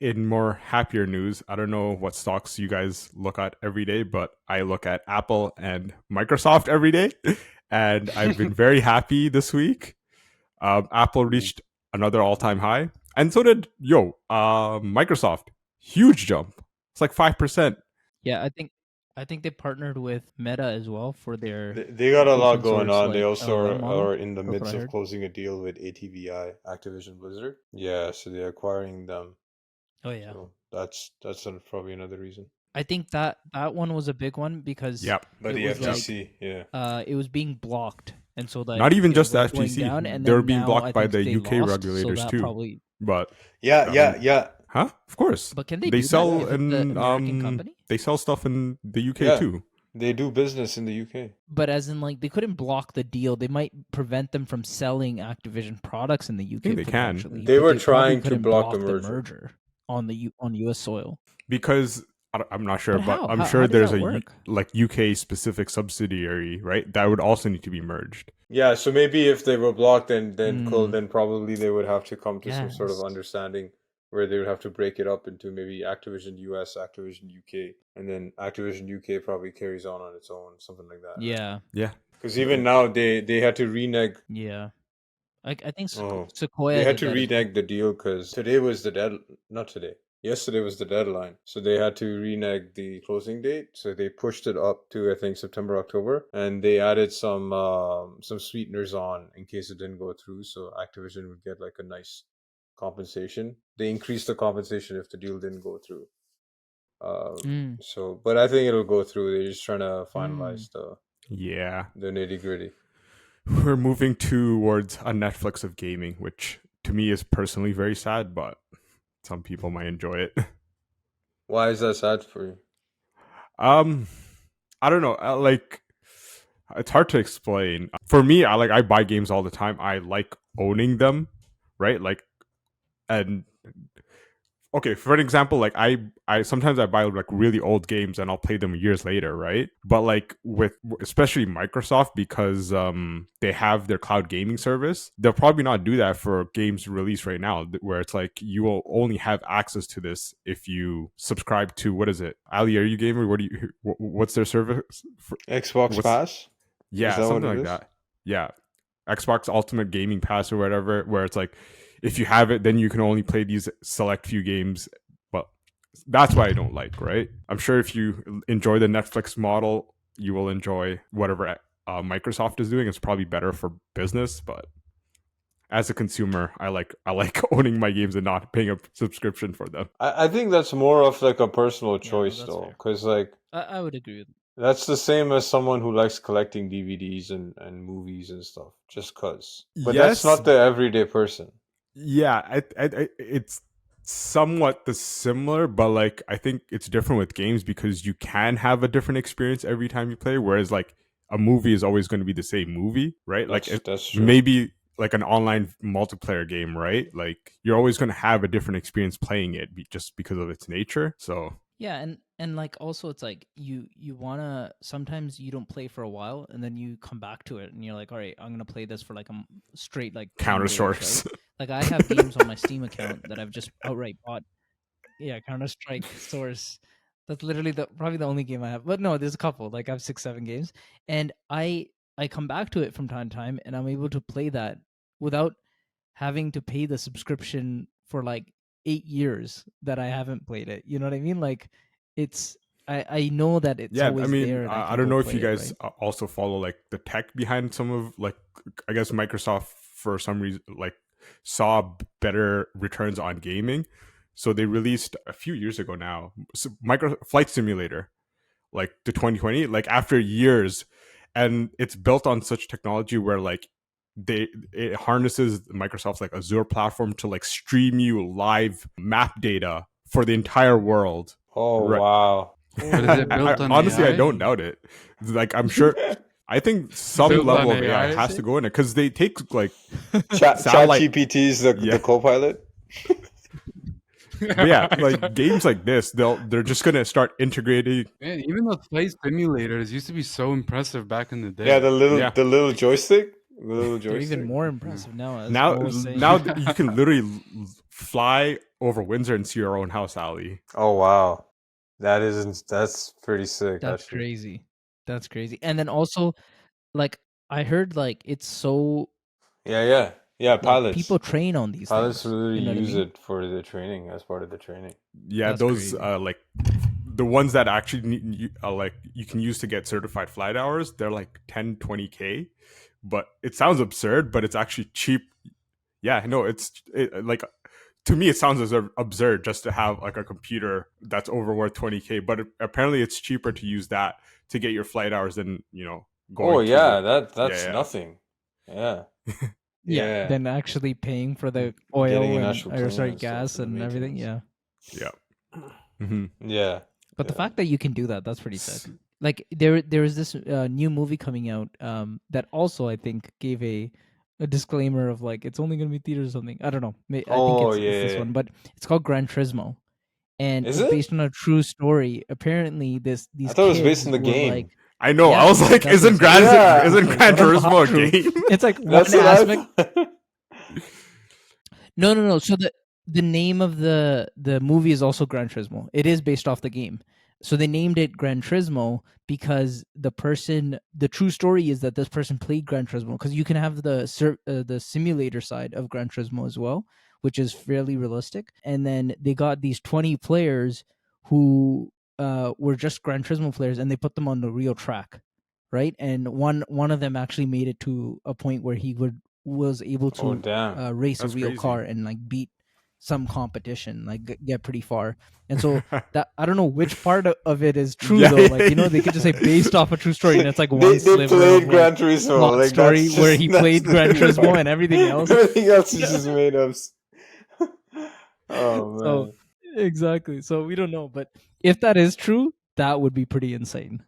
in more happier news, I don't know what stocks you guys look at every day, but I look at Apple and Microsoft every day. And I've been very happy this week. Apple reached another all-time high, and so did Microsoft. Huge jump. It's like 5%. Yeah, I think they partnered with Meta as well for their They got a lot open going source on. They like also LLM model. are in the That's what midst I of heard. closing a deal with ATVI, Activision Blizzard. Yeah, so they're acquiring them. Oh yeah. So that's probably another reason. I think that one was a big one because Yep. But it the was FTC, yeah. it was being blocked, and so like Not even it just the was going down, FTC. and They were then being now I blocked by think the they UK lost, so regulators that too. probably. But Yeah. huh? Of course. But can they They do sell that if it's an in American company? they sell stuff in the UK Yeah. too. They do business in the UK. But as in, like, they couldn't block the deal. They might prevent them from selling Activision products in the UK. think they can. potentially. They but were probably trying to couldn't block the merger. on US soil. Because I'm not sure, But but how? I'm How sure does there's that a work? like UK specific subsidiary, right? That would also need to be merged. Yeah, so maybe if they were blocked, then Hmm. then probably they would have to come to some sort of Yes. understanding where they would have to break it up into maybe Activision US, Activision UK, and then Activision UK probably carries on its own, something like that. Yeah. Yeah. Because even now they had to renege. Yeah. I think Oh, Sequoia they had did to that as well. renege the deal because today was the not today. Yesterday was the deadline, so they had to renege the closing date. So they pushed it up to I think September, October, and they added some sweeteners on in case it didn't go through. So Activision would get like a nice compensation. They increased the compensation if the deal didn't go through. So, but I think it'll go through. They're just trying to finalize the nitty gritty. We're moving towards a Netflix of gaming, which to me is personally very sad, but some people might enjoy it. Why is that sad for you? I don't know. Like, it's hard to explain. For me, I buy games all the time. I like owning them, right? Like, and okay, for an example, like I sometimes I buy like really old games and I'll play them years later, right? But like with especially Microsoft, because they have their cloud gaming service, they'll probably not do that for games released right now, where it's like you will only have access to this if you subscribe to, what is it? Ali, are you gamer? What's their service? Xbox Pass? Yeah, something like that. Yeah. Xbox Ultimate Gaming Pass or whatever, where it's like if you have it, then you can only play these select few games. But that's why I don't like, right? I'm sure if you enjoy the Netflix model, you will enjoy whatever Microsoft is doing. It's probably better for business, but as a consumer, I like owning my games and not paying a subscription for them. I think that's more of like a personal choice though, because like I would agree with that. That's the same as someone who likes collecting DVDs and movies and stuff, just cause. But that's not the everyday person. Yeah, it's somewhat the similar, but like I think it's different with games because you can have a different experience every time you play, whereas like a movie is always going to be the same movie, right? That's true. Maybe like an online multiplayer game, right? Like you're always going to have a different experience playing it just because of its nature. So yeah, and like also it's like you wanna, sometimes you don't play for a while and then you come back to it and you're like, all right, I'm gonna play this for like a straight like Counter Source. Right? Like I have games on my Steam account that I've just outright bought. Yeah, Counter Strike Source. That's literally probably the only game I have. But no, there's a couple. Like I have 6-7 games, and I come back to it from time to time, and I'm able to play that without having to pay the subscription for like 8 years that I haven't played it. You know what I mean? Like it's I know that it's always there. I don't know if you guys also follow like the tech behind some of, like, I guess Microsoft for some reason like saw better returns on gaming. So they released a few years ago now, Flight Simulator, like the 2020, like after years, and it's built on such technology where like it harnesses Microsoft's like Azure platform to like stream you live map data for the entire world. Oh wow! But is it built on honestly, AI? I don't doubt it. Like I'm sure. I think some level of AI has to go in it because they take like ChatGPT is the co-pilot. But yeah, like games like this, they're just gonna start integrating. Man, even the flight simulators used to be so impressive back in the day. Yeah, the little joystick. little They're even joystick. more impressive now, as Now, Mo was saying. you can literally fly over Windsor and see your own house, Ali. Oh wow, that's pretty sick. That's Actually, crazy. That's crazy. And then also, like, I heard like it's so yeah. like Pilots, people train on these pilots things. really You know what I use mean? it for the training as part of the training. Yeah, That's those crazy. like the ones that actually like you can use to get certified flight hours. They're like 10, 20K, but it sounds absurd, but it's actually cheap. Yeah, no, like to me it sounds as absurd just to have like a computer that's over worth 20K, but apparently it's cheaper to use that to get your flight hours than Oh going to yeah, that's yeah. nothing. Yeah, Yeah. yeah. Then actually paying for the Getting oil an and actual or plane sorry, and stuff gas for the and everything. maintenance. Yeah. Hmm. Yeah, But the yeah. fact that you can do that, that's pretty sick. Like there is this new movie coming out that also I think gave a disclaimer of like it's only gonna be theaters or something. I don't know. I think Oh it's this yeah. one, but it's called Gran Turismo, and Is it's it? based on a true story. Apparently, I these thought it was based kids on the were like, game. I know. I yeah, was like, that's what it isn't says. Yeah, Isn't Okay, so Gran I don't know how Turismo a true. game? It's like that's one what I aspect. thought. No. So the name of the movie is also Gran Turismo. It is based off the game. So they named it Gran Turismo because the true story is that this person played Gran Turismo, because you can have the simulator side of Gran Turismo as well, which is fairly realistic. And then they got these 20 players who were just Gran Turismo players, and they put them on the real track, right? And one of them actually made it to a point where he was able Oh to damn. race a That's real crazy. car and like beat some competition, like get pretty far. And so that I don't know which part of it is true though. Like they could just say based off a true story, and it's like one They sliver of played like Gran Turismo. plot Like story that's where he just that's played the Gran true Turismo part. and everything else. Everything else is just made up. Oh So man. exactly. So we don't know, but if that is true, that would be pretty insane.